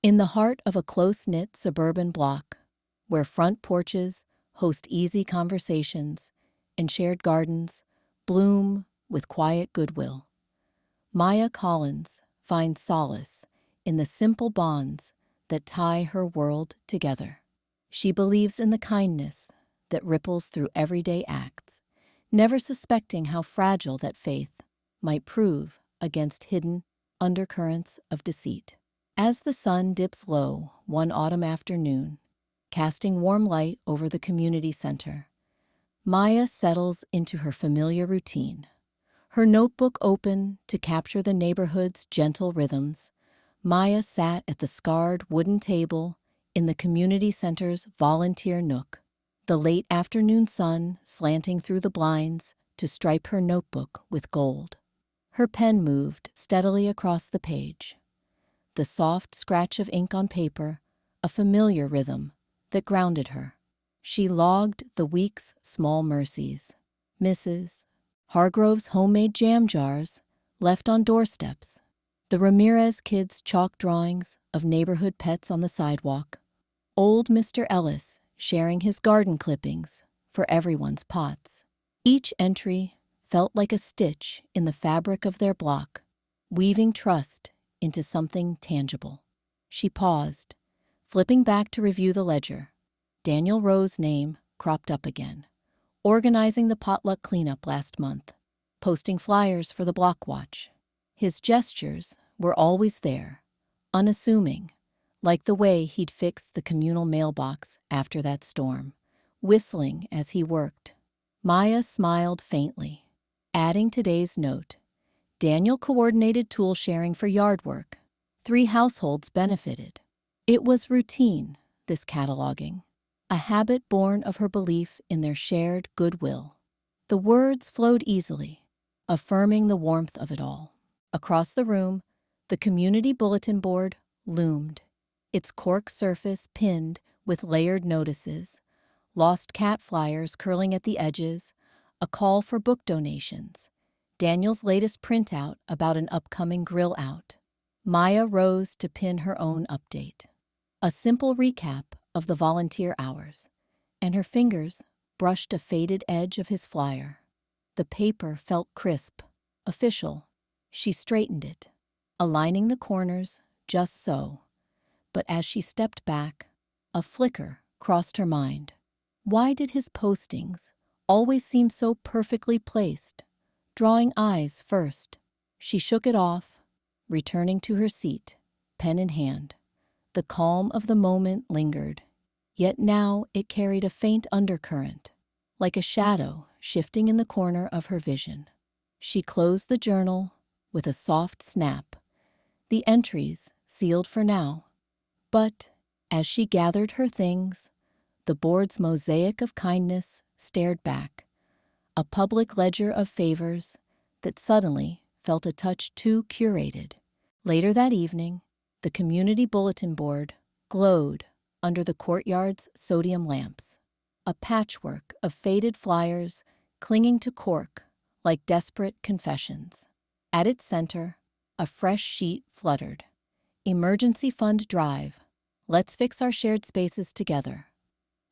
In the heart of a close-knit suburban block, where front porches host easy conversations and shared gardens bloom with quiet goodwill, Maya Collins finds solace in the simple bonds that tie her world together. She believes in the kindness that ripples through everyday acts, never suspecting how fragile that faith might prove against hidden undercurrents of deceit. As the sun dips low one autumn afternoon, casting warm light over the community center, Maya settles into her familiar routine. Her notebook open to capture the neighborhood's gentle rhythms, Maya sat at the scarred wooden table in the community center's volunteer nook, the late afternoon sun slanting through the blinds to stripe her notebook with gold. Her pen moved steadily across the page, the soft scratch of ink on paper, a familiar rhythm that grounded her. She logged the week's small mercies. Mrs. Hargrove's homemade jam jars left on doorsteps, the Ramirez kids' chalk drawings of neighborhood pets on the sidewalk, old Mr. Ellis sharing his garden clippings for everyone's pots. Each entry felt like a stitch in the fabric of their block, weaving trust into something tangible. She paused, flipping back to review the ledger. Daniel Rowe's name cropped up again, organizing the potluck cleanup last month, posting flyers for the block watch. His gestures were always there, unassuming, like the way he'd fixed the communal mailbox after that storm, whistling as he worked. Maya smiled faintly. Adding today's note, Daniel coordinated tool sharing for yard work. 3 households benefited. It was routine, this cataloging, a habit born of her belief in their shared goodwill. The words flowed easily, affirming the warmth of it all. Across the room, the community bulletin board loomed, its cork surface pinned with layered notices, lost cat flyers curling at the edges, a call for book donations, Daniel's latest printout about an upcoming grill out. Maya rose to pin her own update, a simple recap of the volunteer hours, and her fingers brushed a faded edge of his flyer. The paper felt crisp, official. She straightened it, aligning the corners just so. But as she stepped back, a flicker crossed her mind. Why did his postings always seem so perfectly placed, drawing eyes first? She shook it off, returning to her seat, pen in hand. The calm of the moment lingered, yet now it carried a faint undercurrent, like a shadow shifting in the corner of her vision. She closed the journal with a soft snap, the entries sealed for now. But as she gathered her things, the board's mosaic of kindness stared back, a public ledger of favors that suddenly felt a touch too curated. Later that evening, the community bulletin board glowed under the courtyard's sodium lamps, a patchwork of faded flyers clinging to cork like desperate confessions. At its center, a fresh sheet fluttered. Emergency Fund Drive. Let's fix our shared spaces together.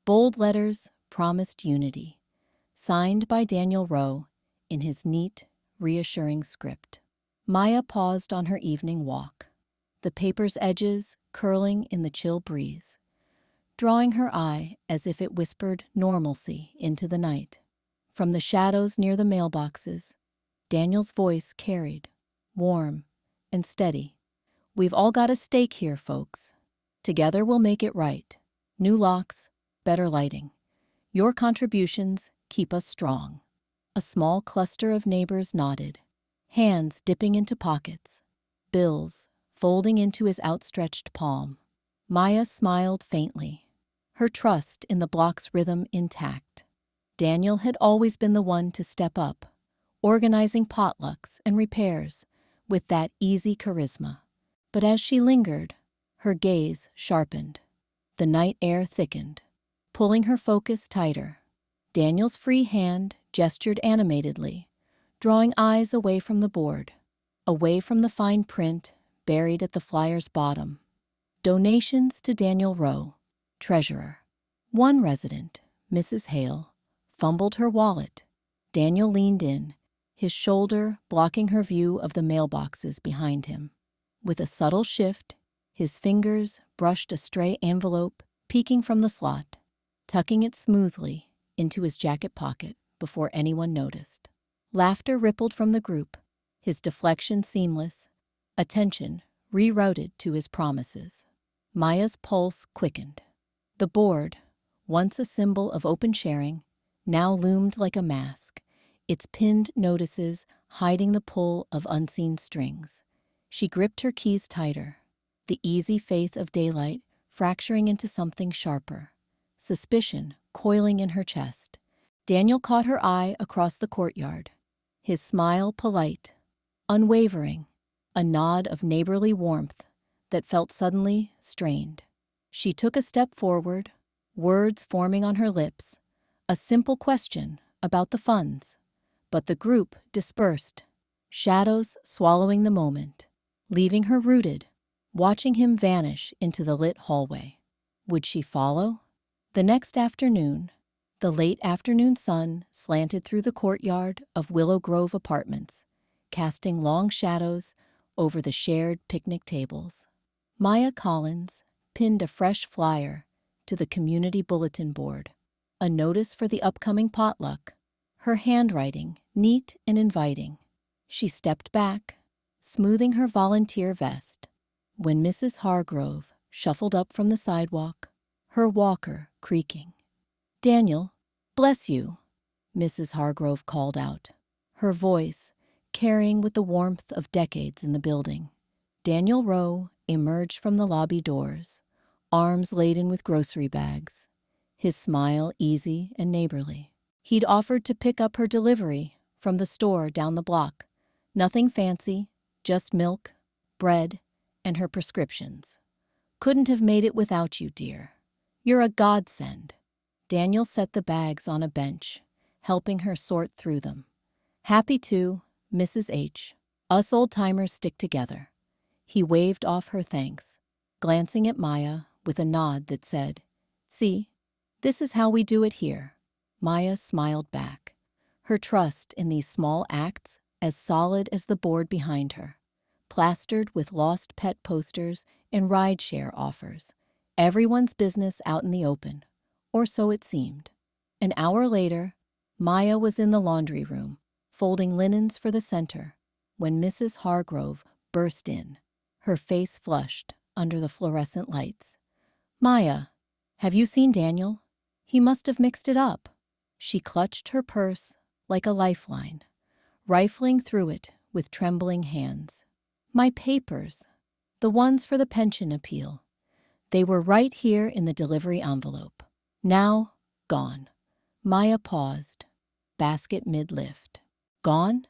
Bold letters promised unity, signed by Daniel Rowe in his neat, reassuring script. Maya paused on her evening walk, the paper's edges curling in the chill breeze, drawing her eye as if it whispered normalcy into the night. From the shadows near the mailboxes, Daniel's voice carried, warm and steady. We've all got a stake here, folks. Together we'll make it right. New locks, better lighting. Your contributions keep us strong. A small cluster of neighbors nodded, hands dipping into pockets, bills folding into his outstretched palm. Maya smiled faintly, her trust in the block's rhythm intact. Daniel had always been the one to step up, organizing potlucks and repairs with that easy charisma. But as she lingered, her gaze sharpened. The night air thickened, pulling her focus tighter. Daniel's free hand gestured animatedly, drawing eyes away from the board, away from the fine print buried at the flyer's bottom. Donations to Daniel Rowe, treasurer. One resident, Mrs. Hale, fumbled her wallet. Daniel leaned in, his shoulder blocking her view of the mailboxes behind him. With a subtle shift, his fingers brushed a stray envelope peeking from the slot, tucking it smoothly into his jacket pocket before anyone noticed. Laughter rippled from the group, his deflection seamless, attention rerouted to his promises. Maya's pulse quickened. The board, once a symbol of open sharing, now loomed like a mask, its pinned notices hiding the pull of unseen strings. She gripped her keys tighter, the easy faith of daylight fracturing into something sharper, suspicion coiling in her chest. Daniel caught her eye across the courtyard, his smile polite, unwavering, a nod of neighborly warmth that felt suddenly strained. She took a step forward, words forming on her lips, a simple question about the funds. But the group dispersed, shadows swallowing the moment, leaving her rooted, watching him vanish into the lit hallway. Would she follow? The next afternoon, the late afternoon sun slanted through the courtyard of Willow Grove apartments, casting long shadows over the shared picnic tables. Maya Collins pinned a fresh flyer to the community bulletin board, a notice for the upcoming potluck, her handwriting neat and inviting. She stepped back, smoothing her volunteer vest, when Mrs. Hargrove shuffled up from the sidewalk, her walker creaking. "Daniel, bless you," Mrs. Hargrove called out, her voice carrying with the warmth of decades in the building. Daniel Rowe emerged from the lobby doors, arms laden with grocery bags, his smile easy and neighborly. He'd offered to pick up her delivery from the store down the block. Nothing fancy, just milk, bread, and her prescriptions. "Couldn't have made it without you, dear. You're a godsend." Daniel set the bags on a bench, helping her sort through them. "Happy to, Mrs. H. Us old-timers stick together." He waved off her thanks, glancing at Maya with a nod that said, "See, this is how we do it here." Maya smiled back, her trust in these small acts as solid as the board behind her, plastered with lost pet posters and rideshare offers. Everyone's business out in the open, or so it seemed. An hour later, Maya was in the laundry room, folding linens for the center, when Mrs. Hargrove burst in, her face flushed under the fluorescent lights. "Maya, have you seen Daniel? He must have mixed it up." She clutched her purse like a lifeline, rifling through it with trembling hands. "My papers, the ones for the pension appeal. They were right here in the delivery envelope. Now, gone." Maya paused, basket mid-lift. "Gone?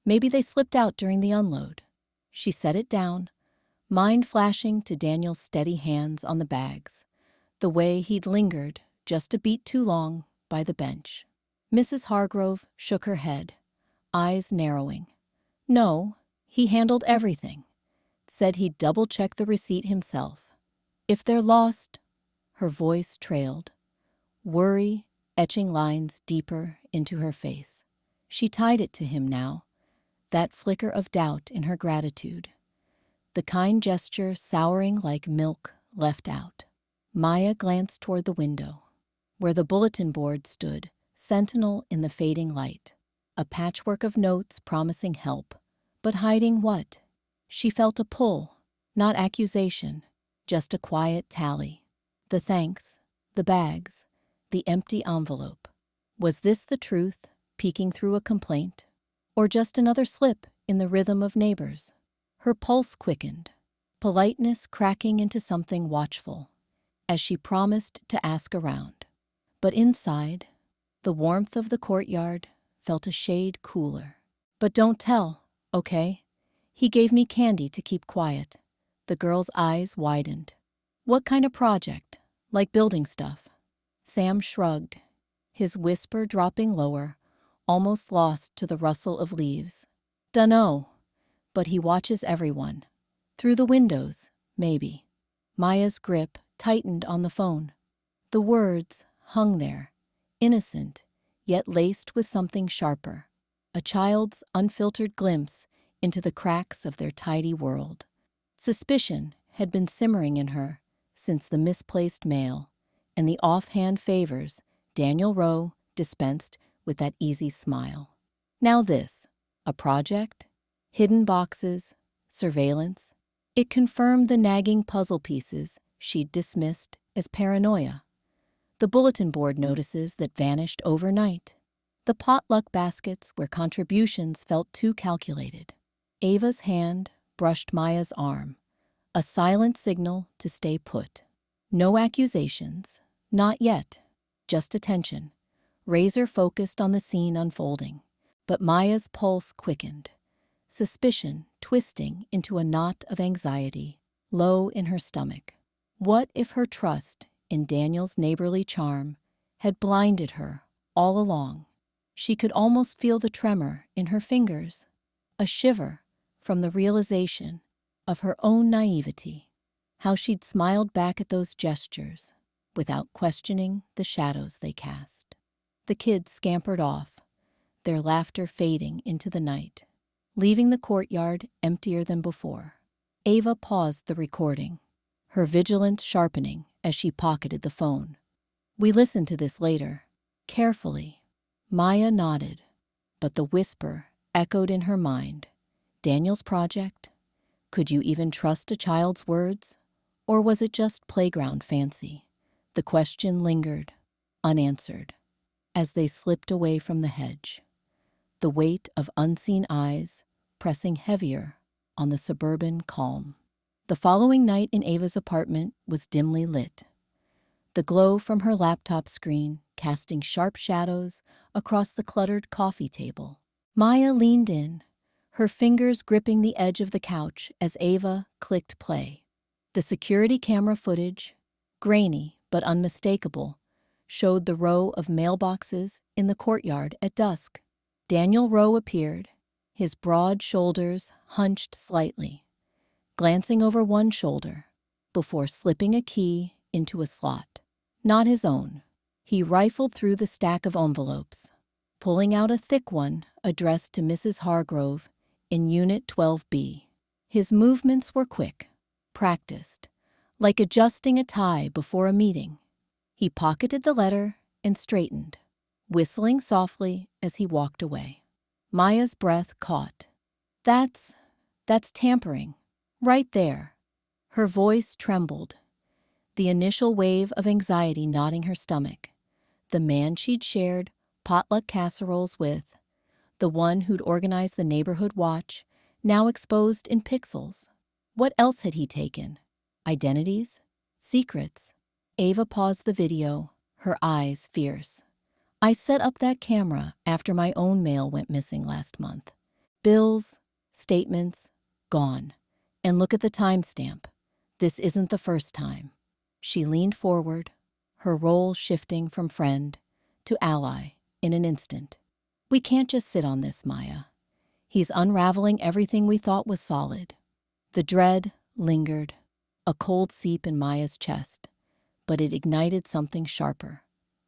Maybe they slipped out during the unload." She set it down, mind flashing to Daniel's steady hands on the bags, the way he'd lingered just a beat too long by the bench. Mrs. Hargrove shook her head, eyes narrowing. "No, he handled everything. Said he'd double-check the receipt himself. If they're lost," her voice trailed, worry etching lines deeper into her face. She tied it to him now, that flicker of doubt in her gratitude, the kind gesture souring like milk left out. Maya glanced toward the window, where the bulletin board stood, sentinel in the fading light, a patchwork of notes promising help, but hiding what? She felt a pull, not accusation, just a quiet tally. The thanks, the bags, the empty envelope. Was this the truth peeking through a complaint, or just another slip in the rhythm of neighbors? Her pulse quickened, politeness cracking into something watchful, as she promised to ask around. But inside, the warmth of the courtyard felt a shade cooler. "But don't tell, okay? He gave me candy to keep quiet." The girl's eyes widened. "What kind of project? Like building stuff?" Sam shrugged, his whisper dropping lower, almost lost to the rustle of leaves. "Dunno, but he watches everyone. Through the windows, maybe." Maya's grip tightened on the phone. The words hung there, innocent, yet laced with something sharper. A child's unfiltered glimpse into the cracks of their tidy world. Suspicion had been simmering in her since the misplaced mail and the offhand favors Daniel Rowe dispensed with that easy smile. Now this, a project, hidden boxes, surveillance. It confirmed the nagging puzzle pieces she'd dismissed as paranoia. The bulletin board notices that vanished overnight. The potluck baskets where contributions felt too calculated. Ava's hand brushed Maya's arm, a silent signal to stay put. No accusations, not yet, just attention, razor-focused on the scene unfolding. But Maya's pulse quickened, suspicion twisting into a knot of anxiety, low in her stomach. What if her trust in Daniel's neighborly charm had blinded her all along? She could almost feel the tremor in her fingers, a shiver from the realization of her own naivety, how she'd smiled back at those gestures without questioning the shadows they cast. The kids scampered off, their laughter fading into the night, leaving the courtyard emptier than before. Ava paused the recording, her vigilance sharpening as she pocketed the phone. We listened to this later, carefully. Maya nodded, but the whisper echoed in her mind. Daniel's project? Could you even trust a child's words? Or was it just playground fancy? The question lingered, unanswered, as they slipped away from the hedge, the weight of unseen eyes pressing heavier on the suburban calm. The following night in Ava's apartment was dimly lit, the glow from her laptop screen casting sharp shadows across the cluttered coffee table. Maya leaned in, her fingers gripping the edge of the couch as Ava clicked play. The security camera footage, grainy but unmistakable, showed the row of mailboxes in the courtyard at dusk. Daniel Rowe appeared, his broad shoulders hunched slightly, glancing over one shoulder before slipping a key into a slot. Not his own. He rifled through the stack of envelopes, pulling out a thick one addressed to Mrs. Hargrove in Unit 12B. His movements were quick, practiced, like adjusting a tie before a meeting. He pocketed the letter and straightened, whistling softly as he walked away. Maya's breath caught. That's tampering. Right there. Her voice trembled, the initial wave of anxiety knotting her stomach. The man she'd shared potluck casseroles with, the one who'd organized the neighborhood watch, now exposed in pixels. What else had he taken? Identities? Secrets? Ava paused the video, her eyes fierce. I set up that camera after my own mail went missing last month. Bills, statements, gone. And look at the timestamp. This isn't the first time. She leaned forward, her role shifting from friend to ally in an instant. We can't just sit on this, Maya. He's unraveling everything we thought was solid. The dread lingered, a cold seep in Maya's chest, but it ignited something sharper.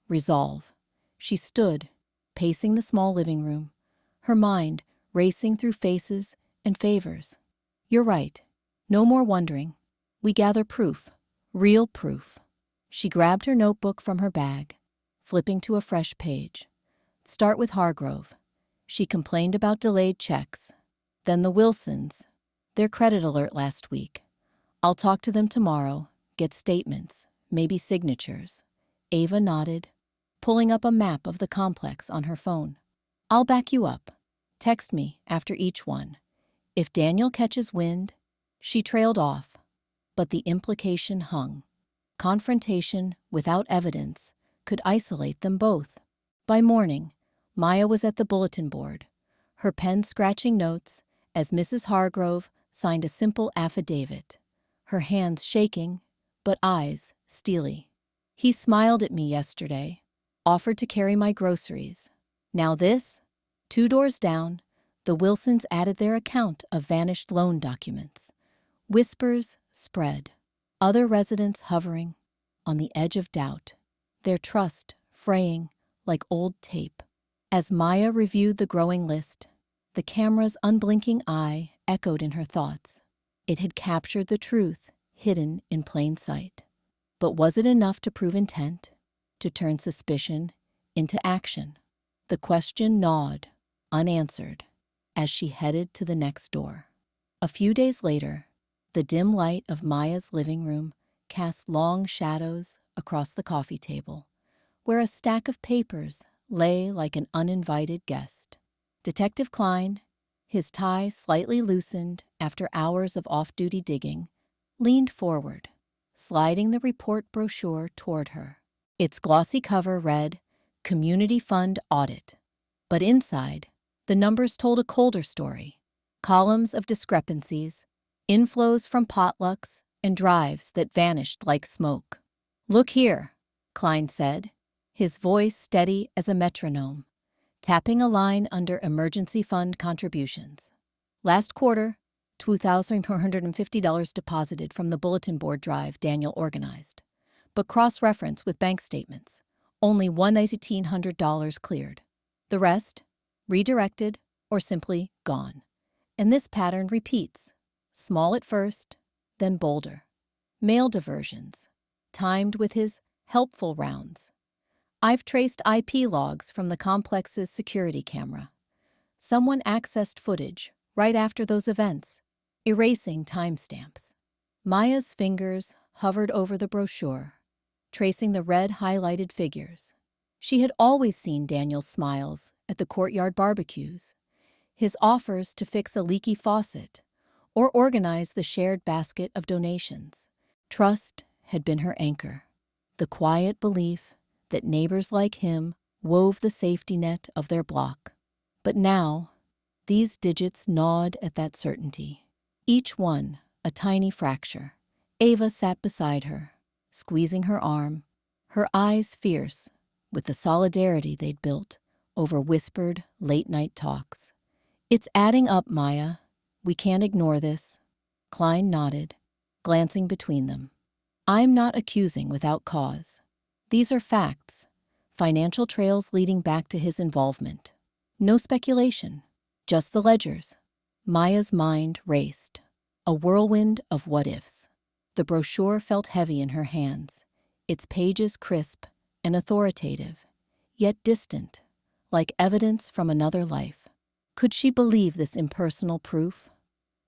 Resolve. She stood, pacing the small living room, her mind racing through faces and favors. You're right. No more wondering. We gather proof. Real proof. She grabbed her notebook from her bag, flipping to a fresh page. Start with Hargrove. She complained about delayed checks. Then the Wilsons. Their credit alert last week. I'll talk to them tomorrow, get statements, maybe signatures. Ava nodded, pulling up a map of the complex on her phone. I'll back you up. Text me after each one. If Daniel catches wind. She trailed off, but the implication hung. Confrontation without evidence could isolate them both. By morning, Maya was at the bulletin board, her pen scratching notes as Mrs. Hargrove signed a simple affidavit, her hands shaking, but eyes steely. He smiled at me yesterday, offered to carry my groceries. Now this? 2 doors down, the Wilsons added their account of vanished loan documents. Whispers spread. Other residents hovering on the edge of doubt, their trust fraying like old tape. As Maya reviewed the growing list, the camera's unblinking eye echoed in her thoughts. It had captured the truth hidden in plain sight. But was it enough to prove intent, to turn suspicion into action? The question gnawed, unanswered, as she headed to the next door. A few days later, the dim light of Maya's living room cast long shadows across the coffee table, where a stack of papers lay like an uninvited guest. Detective Klein, his tie slightly loosened after hours of off-duty digging, leaned forward, sliding the report brochure toward her. Its glossy cover read, "Community Fund Audit." But inside, the numbers told a colder story. Columns of discrepancies, inflows from potlucks, and drives that vanished like smoke. "Look here," Klein said, his voice steady as a metronome, tapping a line under emergency fund contributions. Last quarter, $2,450 deposited from the bulletin board drive Daniel organized. But cross-reference with bank statements, only $1,800 cleared. The rest, redirected or simply gone. And this pattern repeats, small at first, then bolder. Mail diversions, timed with his helpful rounds. I've traced IP logs from the complex's security camera. Someone accessed footage right after those events, erasing timestamps. Maya's fingers hovered over the brochure, tracing the red highlighted figures. She had always seen Daniel's smiles at the courtyard barbecues, his offers to fix a leaky faucet or organize the shared basket of donations. Trust had been her anchor, the quiet belief that neighbors like him wove the safety net of their block. But now, these digits gnawed at that certainty, each one a tiny fracture. Ava sat beside her, squeezing her arm, her eyes fierce with the solidarity they'd built over whispered late-night talks. "It's adding up, Maya. We can't ignore this." Klein nodded, glancing between them. "I'm not accusing without cause. These are facts, financial trails leading back to his involvement. No speculation, just the ledgers." Maya's mind raced, a whirlwind of what-ifs. The brochure felt heavy in her hands, its pages crisp and authoritative, yet distant, like evidence from another life. Could she believe this impersonal proof?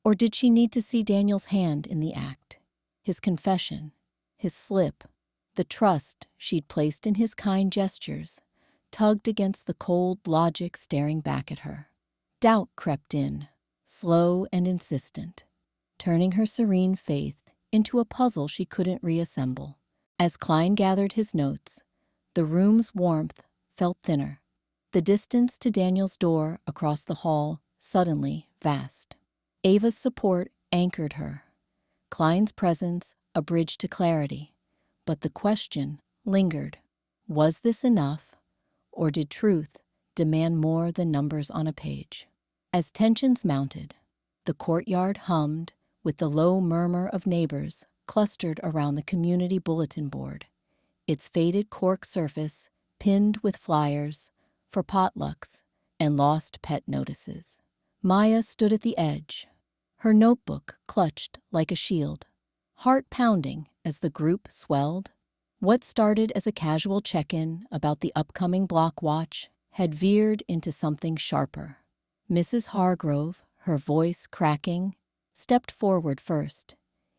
Or did she need to see Daniel's hand in the act, his confession, his slip, the trust she'd placed in his kind gestures, tugged against the cold logic staring back at her? Doubt crept in, slow and insistent, turning her serene faith into a puzzle she couldn't reassemble. As Klein gathered his notes, the room's warmth felt thinner, the distance to Daniel's door across the hall suddenly vast. Ava's support anchored her, Klein's presence a bridge to clarity. But the question lingered. Was this enough, or did truth demand more than numbers on a page? As tensions mounted, the courtyard hummed with the low murmur of neighbors clustered around the community bulletin board, its faded cork surface pinned with flyers for potlucks and lost pet notices. Maya stood at the edge, her notebook clutched like a shield, heart pounding as the group swelled. What started as a casual check-in about the upcoming block watch had veered into something sharper. Mrs. Hargrove, her voice cracking, stepped forward first.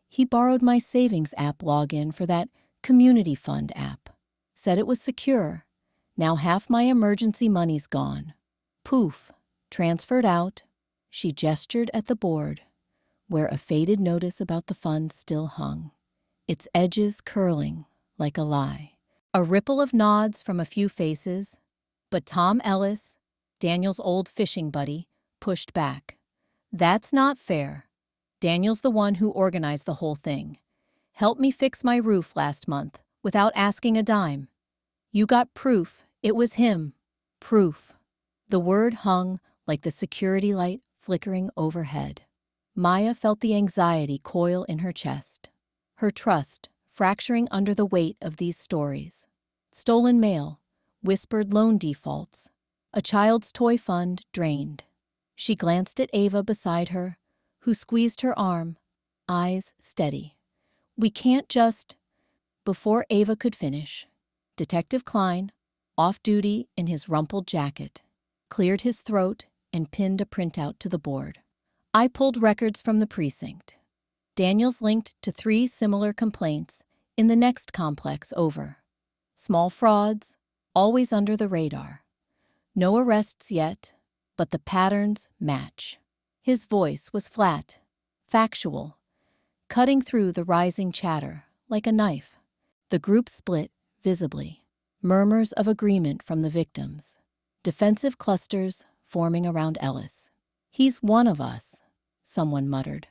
"He borrowed my savings app login for that community fund app. Said it was secure. Now half my emergency money's gone." Poof, transferred out. She gestured at the board, where a faded notice about the fund still hung, its edges curling like a lie. A ripple of nods from a few faces, but Tom Ellis, Daniel's old fishing buddy, pushed back. "That's not fair. Daniel's the one who organized the whole thing. Helped me fix my roof last month without asking a dime. You got proof it was him. Proof." The word hung like the security light flickering overhead. Maya felt the anxiety coil in her chest. her trust fracturing under the weight of these stories. Stolen mail, whispered loan defaults, a child's toy fund drained. She glanced at Ava beside her, who squeezed her arm, eyes steady. "We can't just—" Before Ava could finish, Detective Klein, off duty in his rumpled jacket, cleared his throat and pinned a printout to the board. "I pulled records from the precinct. Daniels linked to 3 similar complaints in the next complex over. Small frauds, always under the radar. No arrests yet, but the patterns match." His voice was flat, factual, cutting through the rising chatter like a knife. The group split visibly. Murmurs of agreement from the victims. Defensive clusters forming around Ellis. "He's one of us," someone muttered.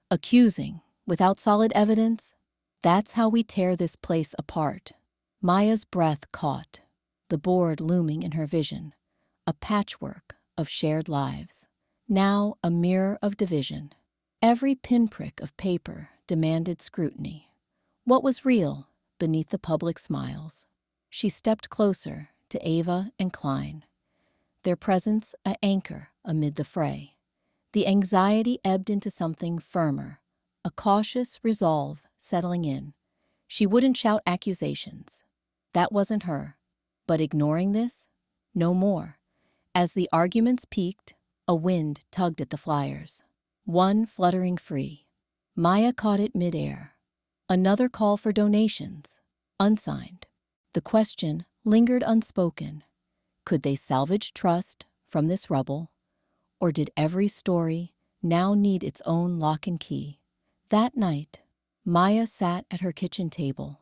"Accusing, without solid evidence? That's how we tear this place apart." Maya's breath caught, the board looming in her vision, a patchwork of shared lives, now a mirror of division. Every pinprick of paper demanded scrutiny. What was real beneath the public smiles? She stepped closer to Ava and Klein, their presence an anchor amid the fray. The anxiety ebbed into something firmer, a cautious resolve settling in. She wouldn't shout accusations. That wasn't her. But ignoring this? No more. As the arguments peaked, a wind tugged at the flyers. One fluttering free. Maya caught it midair. Another call for donations, unsigned. The question lingered unspoken. Could they salvage trust from this rubble? Or did every story now need its own lock and key? That night, Maya sat at her kitchen table,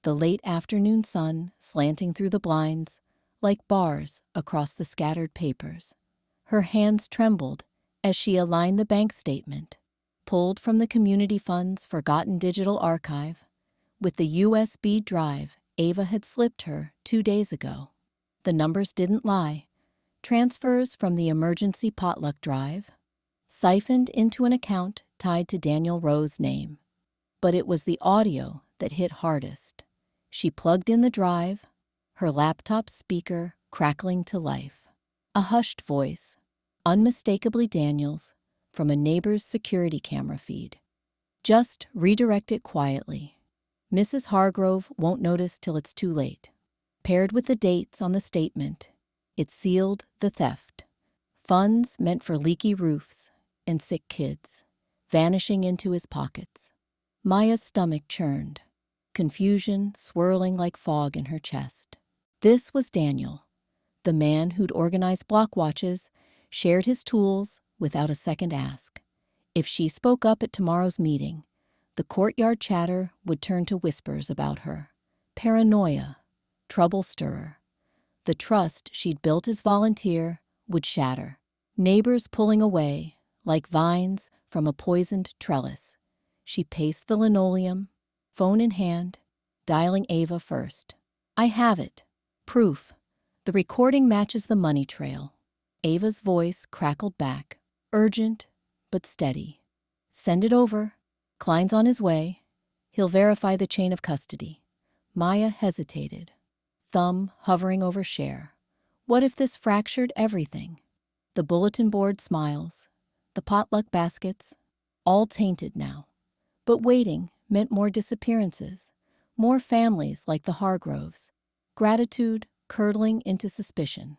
the late afternoon sun slanting through the blinds like bars across the scattered papers. Her hands trembled as she aligned the bank statement, pulled from the community fund's forgotten digital archive, with the USB drive Ava had slipped her 2 days ago. The numbers didn't lie. Transfers from the emergency potluck drive, siphoned into an account tied to Daniel Rowe's name. But it was the audio that hit hardest. She plugged in the drive, her laptop speaker crackling to life. A hushed voice, unmistakably Daniel's, from a neighbor's security camera feed. "Just redirect it quietly. Mrs. Hargrove won't notice till it's too late." Paired with the dates on the statement, it sealed the theft. Funds meant for leaky roofs and sick kids, vanishing into his pockets. Maya's stomach churned, confusion swirling like fog in her chest. This was Daniel, the man who'd organized block watches, shared his tools without a second ask. If she spoke up at tomorrow's meeting, the courtyard chatter would turn to whispers about her. Paranoia, trouble stirrer. The trust she'd built as volunteer would shatter. Neighbors pulling away, like vines from a poisoned trellis. She paced the linoleum, phone in hand, dialing Ava first. "I have it. Proof. The recording matches the money trail." Ava's voice crackled back, urgent but steady. "Send it over. Klein's on his way. He'll verify the chain of custody." Maya hesitated, thumb hovering over share. What if this fractured everything? The bulletin board smiles, the potluck baskets, all tainted now. But waiting meant more disappearances, more families like the Hargroves, gratitude curdling into suspicion.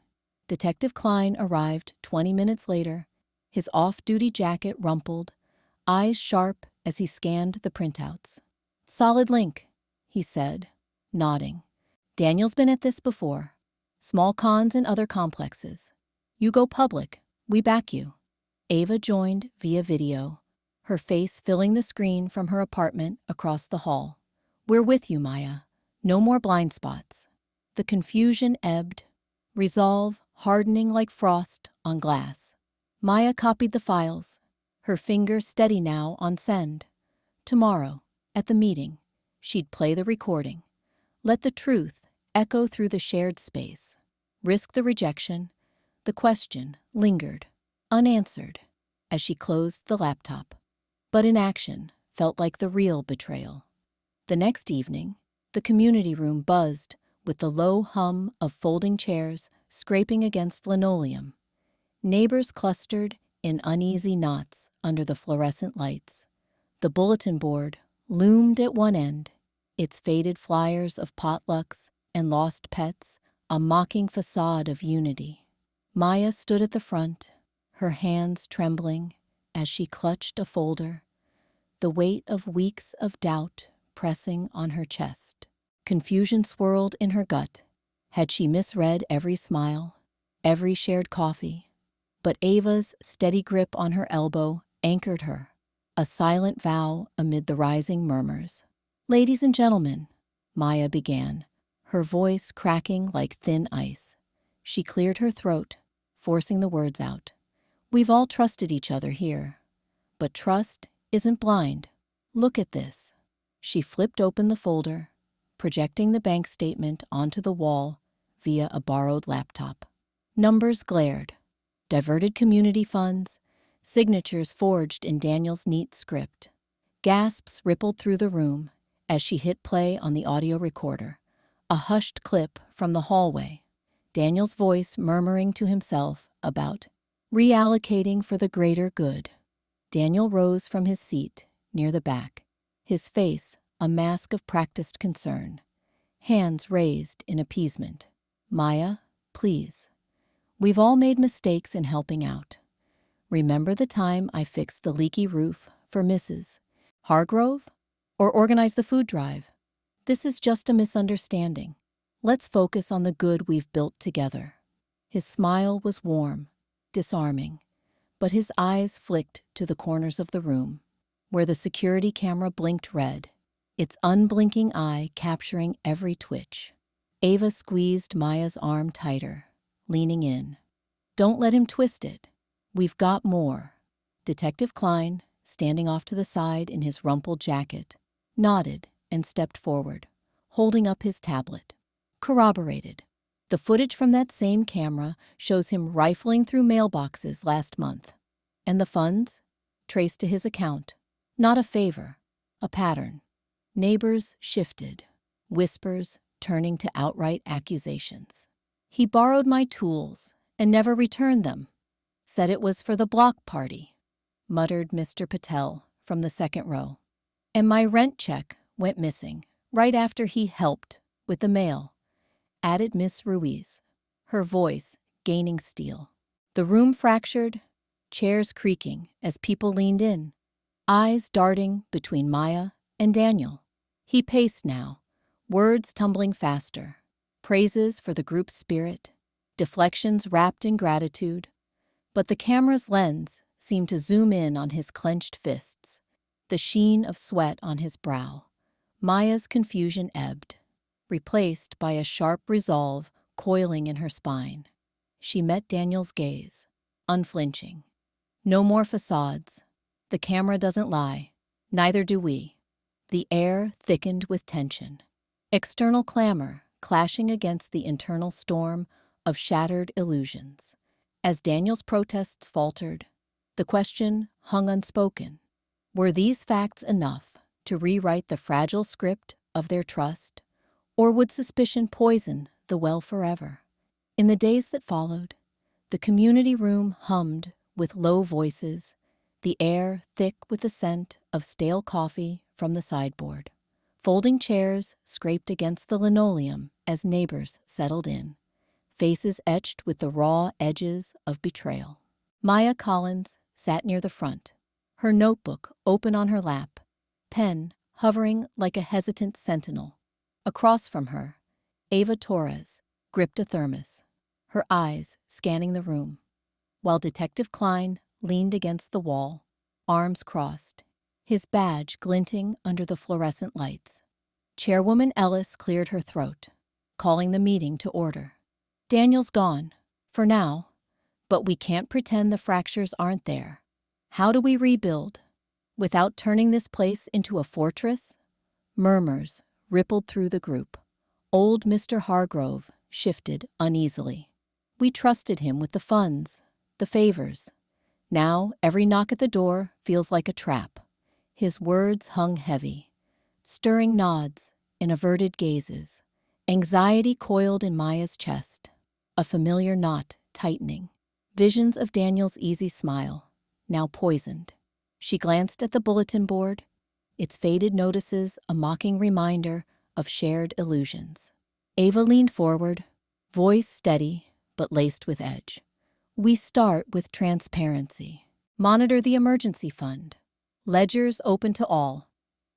Detective Klein arrived 20 minutes later, his off-duty jacket rumpled, eyes sharp as he scanned the printouts. "Solid link," he said, nodding. "Daniel's been at this before. Small cons in other complexes. You go public, we back you." Ava joined via video, her face filling the screen from her apartment across the hall. "We're with you, Maya. No more blind spots." The confusion ebbed, resolve hardening like frost on glass. Maya copied the files, her finger steady now on send. Tomorrow, at the meeting, she'd play the recording. Let the truth echo through the shared space. Risk the rejection. The question lingered, unanswered, as she closed the laptop. But inaction felt like the real betrayal. The next evening, the community room buzzed with the low hum of folding chairs scraping against linoleum. Neighbors clustered in uneasy knots under the fluorescent lights. The bulletin board loomed at one end, its faded flyers of potlucks and lost pets a mocking facade of unity. Maya stood at the front, her hands trembling as she clutched a folder, the weight of weeks of doubt pressing on her chest. Confusion swirled in her gut. Had she misread every smile, every shared coffee? But Ava's steady grip on her elbow anchored her, a silent vow amid the rising murmurs. "Ladies and gentlemen," Maya began, her voice cracking like thin ice. She cleared her throat, forcing the words out. "We've all trusted each other here. But trust isn't blind. Look at this." She flipped open the folder, projecting the bank statement onto the wall via a borrowed laptop. Numbers glared. Diverted community funds, signatures forged in Daniel's neat script. Gasps rippled through the room as she hit play on the audio recorder, a hushed clip from the hallway. Daniel's voice murmuring to himself about reallocating for the greater good. Daniel rose from his seat near the back, his face a mask of practiced concern, hands raised in appeasement. "Maya, please. We've all made mistakes in helping out. Remember the time I fixed the leaky roof for Mrs. Hargrove? Or organized the food drive? This is just a misunderstanding. Let's focus on the good we've built together." His smile was warm, disarming, but his eyes flicked to the corners of the room, where the security camera blinked red, its unblinking eye capturing every twitch. Ava squeezed Maya's arm tighter, leaning in. "Don't let him twist it. We've got more." Detective Klein, standing off to the side in his rumpled jacket, nodded and stepped forward, holding up his tablet. Corroborated. The footage from that same camera shows him rifling through mailboxes last month. And the funds? Traced to his account. Not a favor, a pattern. Neighbors shifted, whispers turning to outright accusations. "He borrowed my tools and never returned them. Said it was for the block party," muttered Mr. Patel from the second row. "And my rent check went missing right after he helped with the mail," added Miss Ruiz, her voice gaining steel. The room fractured, chairs creaking as people leaned in, eyes darting between Maya and Daniel. He paced now, words tumbling faster, praises for the group's spirit, deflections wrapped in gratitude. But the camera's lens seemed to zoom in on his clenched fists, the sheen of sweat on his brow. Maya's confusion ebbed, replaced by a sharp resolve coiling in her spine. She met Daniel's gaze, unflinching. "No more facades. The camera doesn't lie. Neither do we." The air thickened with tension. External clamor clashing against the internal storm of shattered illusions. As Daniel's protests faltered, the question hung unspoken. Were these facts enough to rewrite the fragile script of their trust, or would suspicion poison the well forever? In the days that followed, the community room hummed with low voices, the air thick with the scent of stale coffee from the sideboard. Folding chairs scraped against the linoleum as neighbors settled in, faces etched with the raw edges of betrayal. Maya Collins sat near the front, her notebook open on her lap, pen hovering like a hesitant sentinel. Across from her, Ava Torres gripped a thermos, her eyes scanning the room, while Detective Klein leaned against the wall, arms crossed, his badge glinting under the fluorescent lights. Chairwoman Ellis cleared her throat, calling the meeting to order. "Daniel's gone, for now, but we can't pretend the fractures aren't there. How do we rebuild without turning this place into a fortress?" Murmurs rippled through the group. Old Mr. Hargrove shifted uneasily. "We trusted him with the funds, the favors. Now every knock at the door feels like a trap." His words hung heavy, Stirring nods and averted gazes. Anxiety coiled in Maya's chest, a familiar knot tightening. Visions of Daniel's easy smile, now poisoned. She glanced at the bulletin board, its faded notices a mocking reminder of shared illusions. Ava leaned forward, voice steady but laced with edge. We start with transparency. Monitor the emergency fund. Ledgers open to all.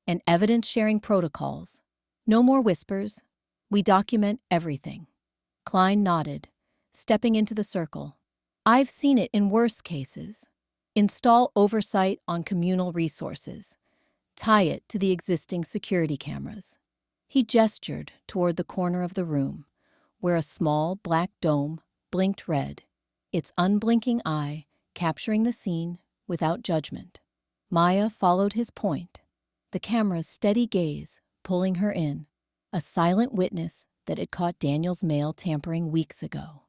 And evidence-sharing protocols. No more whispers. We document everything. Klein nodded, stepping into the circle. I've seen it in worse cases. Install oversight on communal resources. Tie it to the existing security cameras. He gestured toward the corner of the room, where a small black dome blinked red, its unblinking eye capturing the scene without judgment. Maya followed his point, the camera's steady gaze pulling her in, a silent witness that had caught Daniel's mail tampering weeks ago.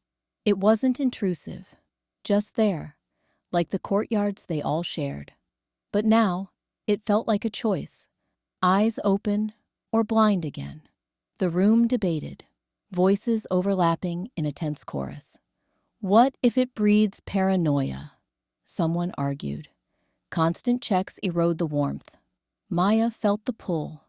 It wasn't intrusive, just there, like the courtyards they all shared. But now, it felt like a choice, eyes open or blind again. The room debated, voices overlapping in a tense chorus. What if it breeds paranoia? Someone argued. Constant checks erode the warmth. Maya felt the pull,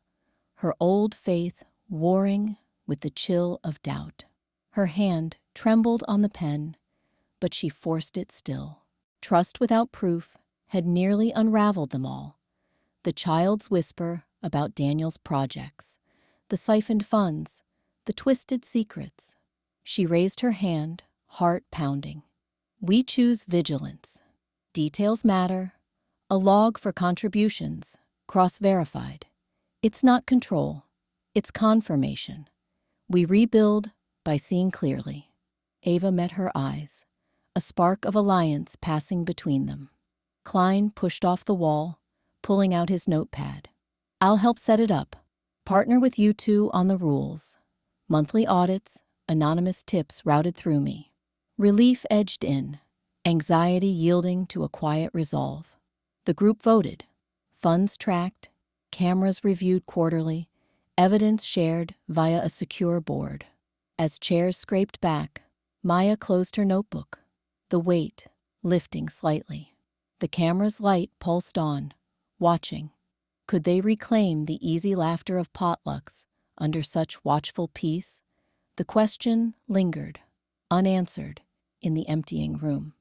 her old faith warring with the chill of doubt. Her hand trembled on the pen, but she forced it still. Trust without proof had nearly unraveled them all. The child's whisper about Daniel's projects, the siphoned funds, the twisted secrets. She raised her hand, heart pounding. We choose vigilance. Details matter. A log for contributions, cross-verified. It's not control. It's confirmation. We rebuild by seeing clearly. Ava met her eyes, a spark of alliance passing between them. Klein pushed off the wall, pulling out his notepad. I'll help set it up. Partner with you two on the rules. Monthly audits, anonymous tips routed through me. Relief edged in, anxiety yielding to a quiet resolve. The group voted. Funds tracked, cameras reviewed quarterly, evidence shared via a secure board. As chairs scraped back, Maya closed her notebook, the weight lifting slightly. The camera's light pulsed on, watching. Could they reclaim the easy laughter of potlucks under such watchful peace? The question lingered, unanswered, in the emptying room.